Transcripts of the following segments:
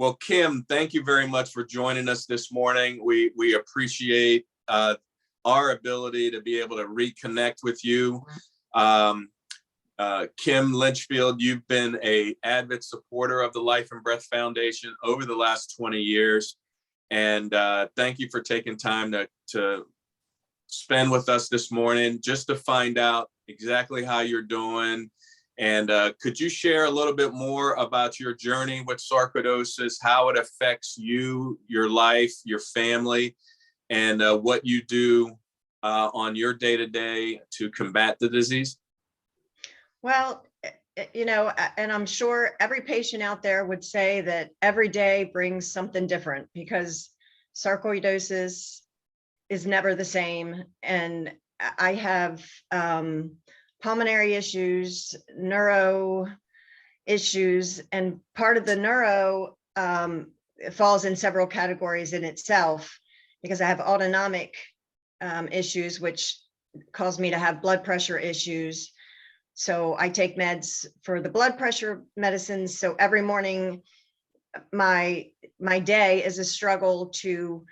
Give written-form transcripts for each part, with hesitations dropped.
Well, Kim, thank you very much for joining us this morning. We appreciate our ability to be able to reconnect with you. Kim Lynchfield, you've been an avid supporter of the Life and Breath Foundation over the last 20 years. And thank you for taking time to spend with us this morning just to find out exactly how you're doing. And could you share a little bit more about your journey with sarcoidosis, how it affects you, your life, your family, and what you do on your day-to-day to combat the disease? Well, and I'm sure every patient out there would say that every day brings something different, because sarcoidosis is never the same. And I have pulmonary issues, neuro issues, and part of the neuro falls in several categories in itself, because I have autonomic issues, which cause me to have blood pressure issues. So I take meds for the blood pressure medicines. So every morning, my day is a struggle to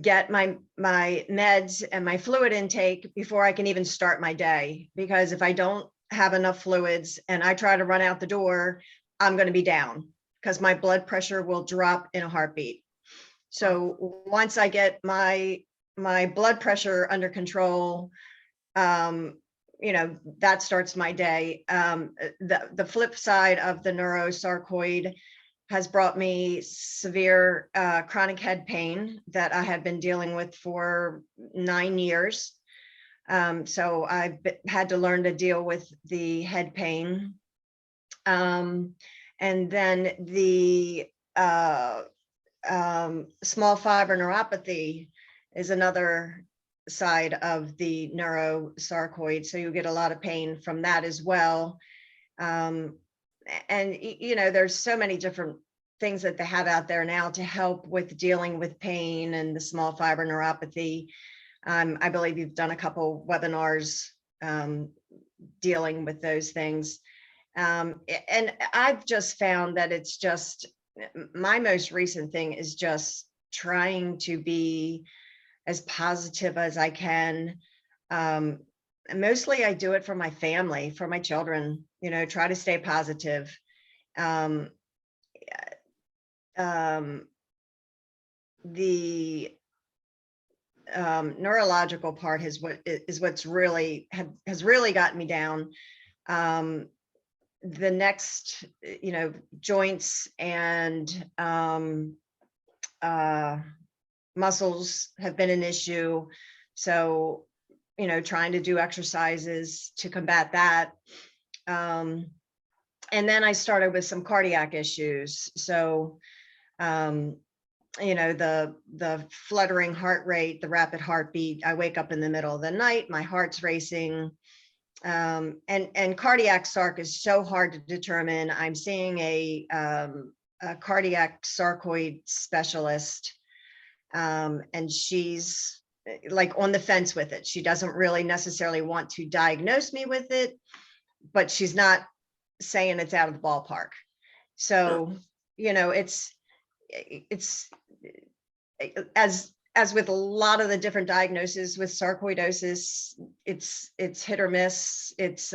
get my meds and my fluid intake before I can even start my day. Because if I don't have enough fluids and I try to run out the door, I'm going to be down, because my blood pressure will drop in a heartbeat. So once I get my blood pressure under control, that starts my day. The flip side of the neurosarcoid has brought me severe chronic head pain that I have been dealing with for 9 years. So I've had to learn to deal with the head pain. And then the small fiber neuropathy is another side of the neurosarcoid. So you get a lot of pain from that as well. And there's so many different things that they have out there now to help with dealing with pain and the small fiber neuropathy. I believe you've done a couple webinars dealing with those things. And I've just found that it's just, my most recent thing is just trying to be as positive as I can. Mostly I do it for my family, for my children, try to stay positive. The neurological part is what's really has really gotten me down. The next, joints and muscles have been an issue. So, trying to do exercises to combat that. And then I started with some cardiac issues. So, the fluttering heart rate, the rapid heartbeat, I wake up in the middle of the night, my heart's racing. And cardiac sarc is so hard to determine. I'm seeing a cardiac sarcoid specialist. And she's like on the fence with it. She doesn't really necessarily want to diagnose me with it, but she's not saying it's out of the ballpark. So, it's as with a lot of the different diagnoses with sarcoidosis, it's hit or miss. It's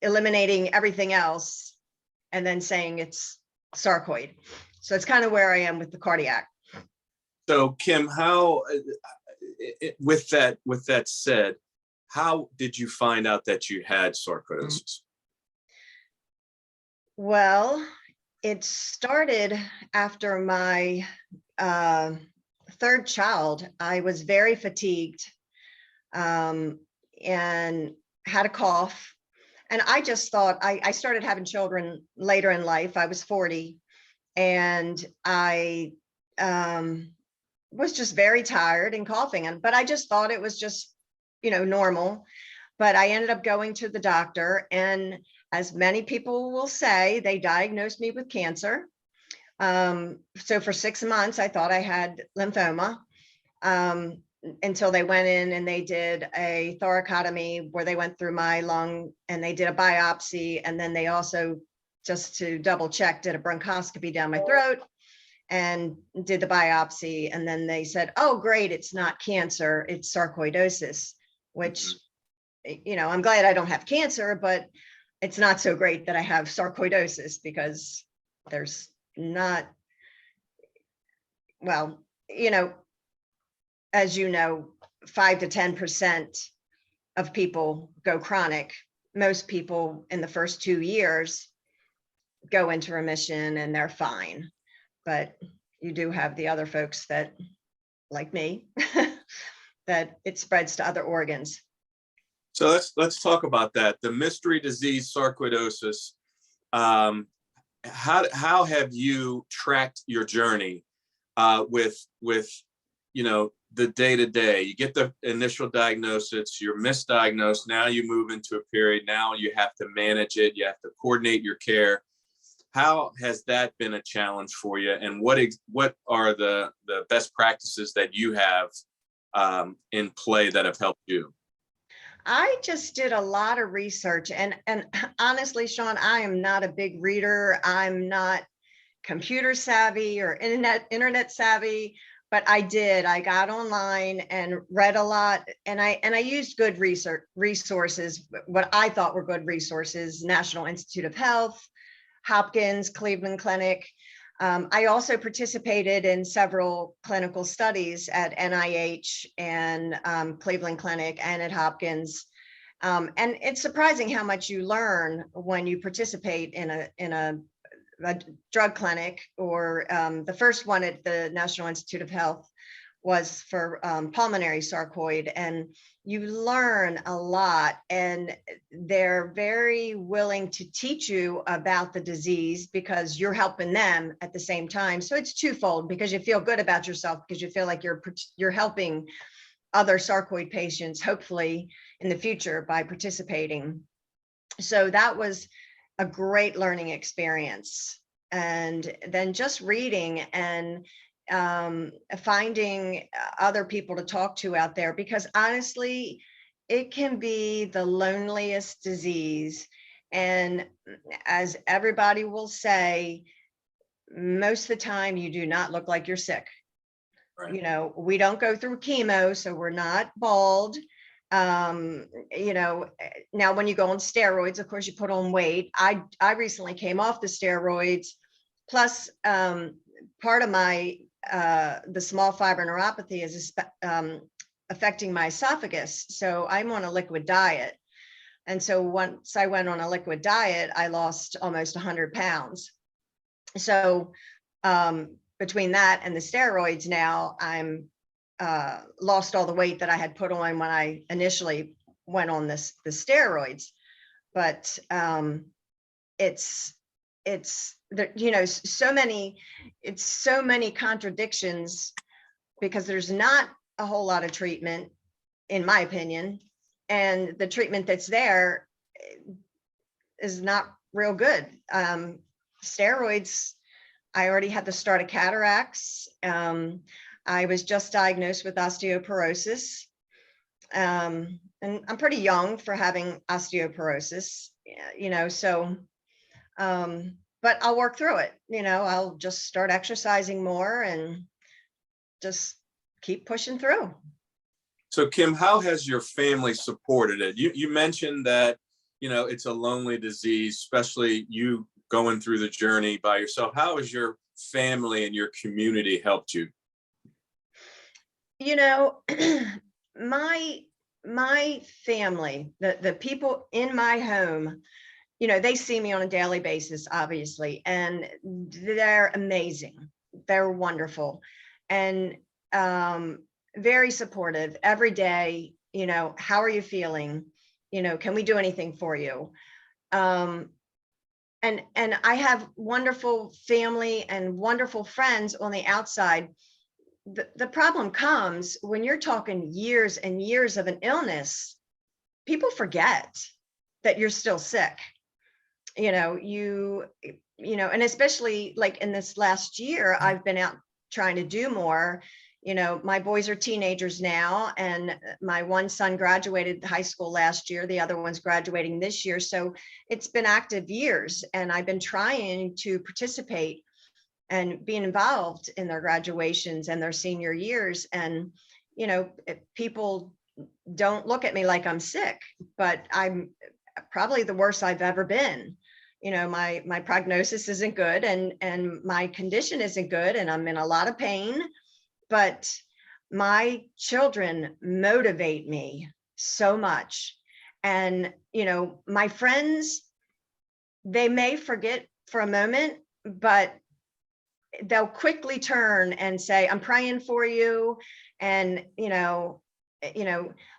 eliminating everything else and then saying it's sarcoid. So it's kind of where I am with the cardiac. So Kim, how, with that said, how did you find out that you had sarcoidosis? Well, it started after my third child. I was very fatigued and had a cough. And I just thought, I started having children later in life. I was 40, and I was just very tired and coughing. But I just thought it was just, normal. But I ended up going to the doctor, and as many people will say, they diagnosed me with cancer. So for 6 months, I thought I had lymphoma. until they went in and they did a thoracotomy where they went through my lung and they did a biopsy. And then they also, just to double check, did a bronchoscopy down my throat and did the biopsy. And then they said, oh, great, it's not cancer, it's sarcoidosis, which, I'm glad I don't have cancer, but it's not so great that I have sarcoidosis, because there's not, well, as 5 to 10% of people go chronic. Most people in the first 2 years go into remission and they're fine. But you do have the other folks that, like me, that it spreads to other organs. So let's talk about that. The mystery disease, sarcoidosis. How have you tracked your journey with the day-to-day? You get the initial diagnosis, you're misdiagnosed, now you move into a period, now you have to manage it, you have to coordinate your care. How has that been a challenge for you, and what are the best practices that you have in play that have helped you? I just did a lot of research, and honestly, Sean, I am not a big reader. I'm not computer savvy or internet savvy, but I got online and read a lot, and I used good resources, what I thought were good resources: National Institute of Health, Hopkins, Cleveland Clinic. I also participated in several clinical studies at NIH and Cleveland Clinic and at Hopkins. And it's surprising how much you learn when you participate in a drug clinic, or the first one at the National Institute of Health was for pulmonary sarcoid, and you learn a lot, and they're very willing to teach you about the disease because you're helping them at the same time. So it's twofold, because you feel good about yourself, because you feel like you're helping other sarcoid patients, hopefully in the future, by participating. So that was a great learning experience. And then just reading and finding other people to talk to out there, because honestly, it can be the loneliest disease. And as everybody will say, most of the time you do not look like you're sick. Right. We don't go through chemo, so we're not bald. Now when you go on steroids, of course you put on weight. I recently came off the steroids, plus part of my the small fiber neuropathy is affecting my esophagus, so I'm on a liquid diet. And so once I went on a liquid diet, I lost almost 100 pounds. So between that and the steroids, now I'm lost all the weight that I had put on when I initially went on the steroids. But it's so many contradictions, because there's not a whole lot of treatment, in my opinion, and the treatment that's there is not real good. Steroids, I already had the start of cataracts. I was just diagnosed with osteoporosis. And I'm pretty young for having osteoporosis, so, but I'll work through it. I'll just start exercising more and just keep pushing through. So Kim, how has your family supported it? You mentioned that, it's a lonely disease, especially you going through the journey by yourself. How has your family and your community helped you? My family, the people in my home, they see me on a daily basis, obviously, and they're amazing. They're wonderful and very supportive every day. How are you feeling? Can we do anything for you? And I have wonderful family and wonderful friends on the outside. The problem comes when you're talking years and years of an illness. People forget that you're still sick. And especially like in this last year, I've been out trying to do more. My boys are teenagers now, and my one son graduated high school last year. The other one's graduating this year. So it's been active years, and I've been trying to participate and being involved in their graduations and their senior years. And, people don't look at me like I'm sick, but I'm probably the worst I've ever been. My prognosis isn't good, and my condition isn't good, and I'm in a lot of pain, but my children motivate me so much. And, my friends, they may forget for a moment, but they'll quickly turn and say, I'm praying for you. And,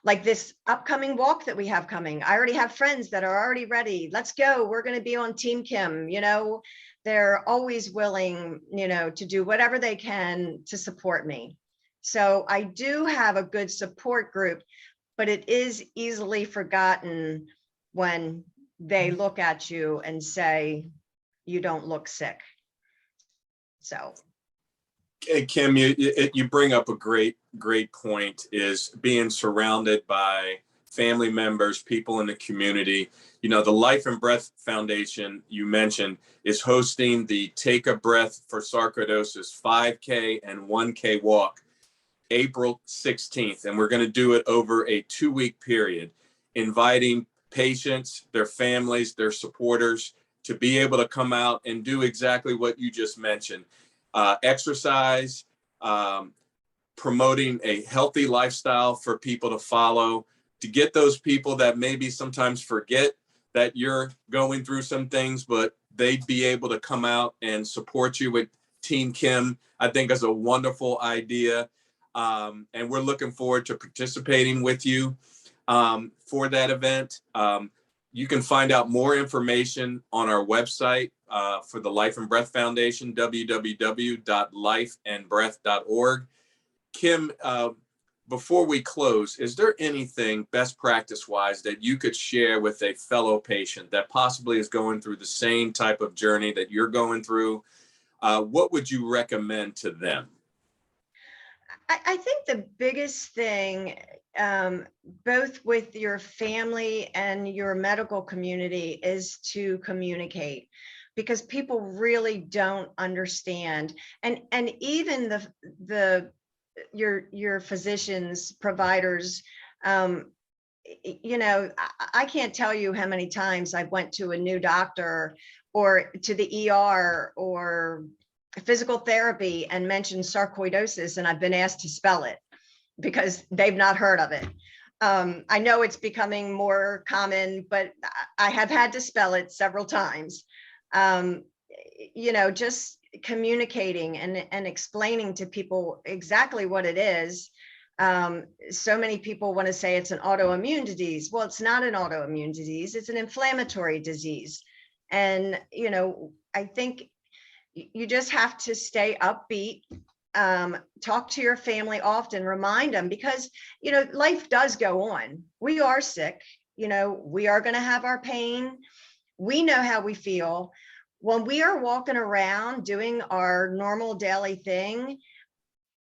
like this upcoming walk that we have coming, I already have friends that are already ready. Let's go. We're going to be on Team Kim. They're always willing, to do whatever they can to support me. So I do have a good support group, but it is easily forgotten when they look at you and say, you don't look sick. So. Kim, you bring up a great point, is being surrounded by family members, people in the community. The Life and Breath Foundation, you mentioned, is hosting the Take a Breath for Sarcoidosis 5K and 1K walk April 16th. And we're going to do it over a 2-week period, inviting patients, their families, their supporters to be able to come out and do exactly what you just mentioned. Exercise, promoting a healthy lifestyle for people to follow, to get those people that maybe sometimes forget that you're going through some things, but they'd be able to come out and support you with Team Kim. I think is a wonderful idea. And we're looking forward to participating with you for that event. You can find out more information on our website for the Life and Breath Foundation, www.lifeandbreath.org. Kim, before we close, is there anything best practice-wise that you could share with a fellow patient that possibly is going through the same type of journey that you're going through? What would you recommend to them? I think the biggest thing, both with your family and your medical community, is to communicate, because people really don't understand. And even your physicians, providers, I can't tell you how many times I went to a new doctor or to the ER or physical therapy and mentioned sarcoidosis, and I've been asked to spell it because they've not heard of it. I know it's becoming more common, but I have had to spell it several times. Just communicating and explaining to people exactly what it is. So many people want to say it's an autoimmune disease. Well, it's not an autoimmune disease. It's an inflammatory disease. And, I think you just have to stay upbeat, talk to your family often, remind them, because, life does go on. We are sick, we are going to have our pain. We know how we feel. When we are walking around doing our normal daily thing,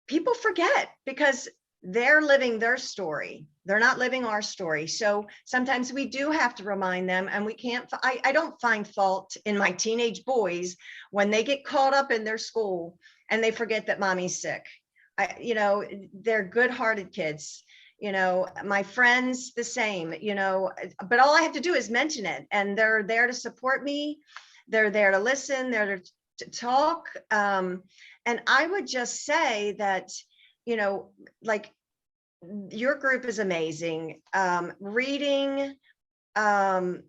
people forget because they're living their story. They're not living our story. So sometimes we do have to remind them, and we can't, I don't find fault in my teenage boys when they get caught up in their school and they forget that mommy's sick. They're good-hearted kids. My friends, the same, but all I have to do is mention it, and they're there to support me. They're there to listen, they're to talk. And I would just say that, like, your group is amazing. Reading, I'm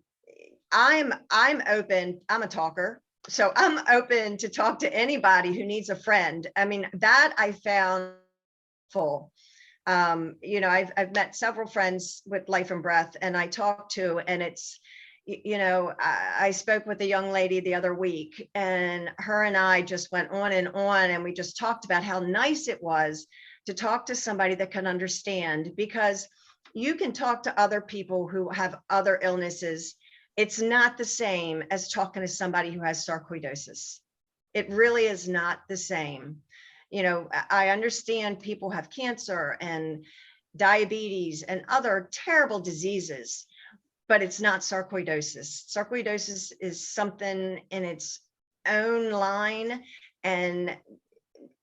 open. I'm a talker, so I'm open to talk to anybody who needs a friend. I mean, that I found full. I've met several friends with Life and Breath, and I talk to, and it's, I spoke with a young lady the other week, and her and I just went on, and we just talked about how nice it was to talk to somebody that can understand, because you can talk to other people who have other illnesses. It's not the same as talking to somebody who has sarcoidosis. It really is not the same. You know, I understand people have cancer and diabetes and other terrible diseases, but it's not sarcoidosis. Sarcoidosis is something in its own line. And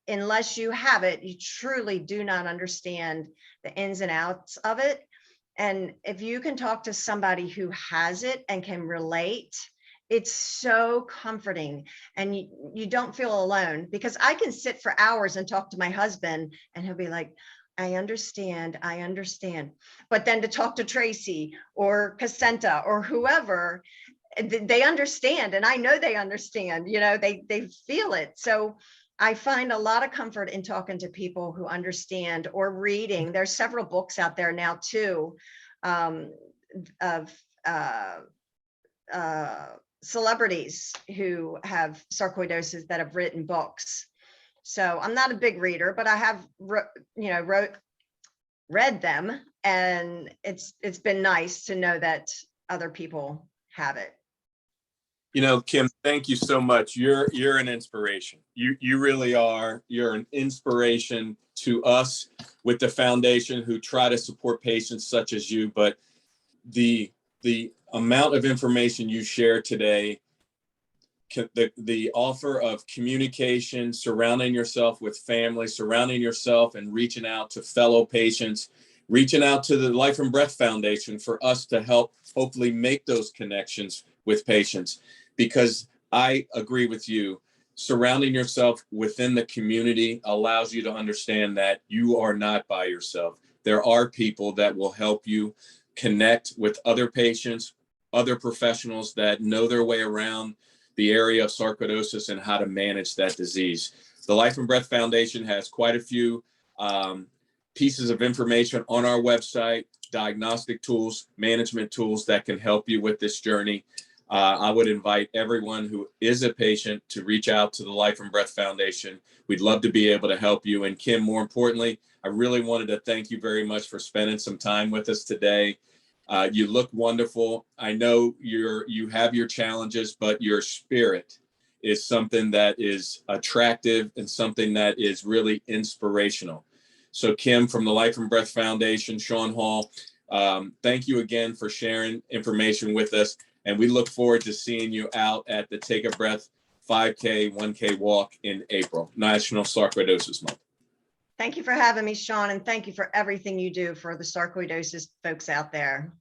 unless you have it, you truly do not understand the ins and outs of it. And if you can talk to somebody who has it and can relate, it's so comforting, and you don't feel alone, because I can sit for hours and talk to my husband and he'll be like, I understand, I understand. But then to talk to Tracy or Casenta or whoever, they understand, and I know they understand, you know, they feel it. So I find a lot of comfort in talking to people who understand, or reading. There's several books out there now too, of celebrities who have sarcoidosis that have written books. So I'm not a big reader, but I have, read them, and it's been nice to know that other people have it. You know, Kim, thank you so much. You're an inspiration. You really are. You're an inspiration to us with the foundation who try to support patients such as you. But the amount of information you share today, the offer of communication, surrounding yourself with family, surrounding yourself and reaching out to fellow patients, reaching out to the Life and Breath Foundation for us to help hopefully make those connections with patients. Because I agree with you, surrounding yourself within the community allows you to understand that you are not by yourself. There are people that will help you connect with other patients, other professionals that know their way around the area of sarcoidosis and how to manage that disease. The Life and Breath Foundation has quite a few pieces of information on our website, diagnostic tools, management tools that can help you with this journey. I would invite everyone who is a patient to reach out to the Life and Breath Foundation. We'd love to be able to help you. And Kim, more importantly, I really wanted to thank you very much for spending some time with us today. You look wonderful. I know you have your challenges, but your spirit is something that is attractive and something that is really inspirational. So Kim, from the Life and Breath Foundation, Sean Hall, thank you again for sharing information with us. And we look forward to seeing you out at the Take a Breath 5K, 1K walk in April, National Sarcoidosis Month. Thank you for having me, Sean, and thank you for everything you do for the sarcoidosis folks out there.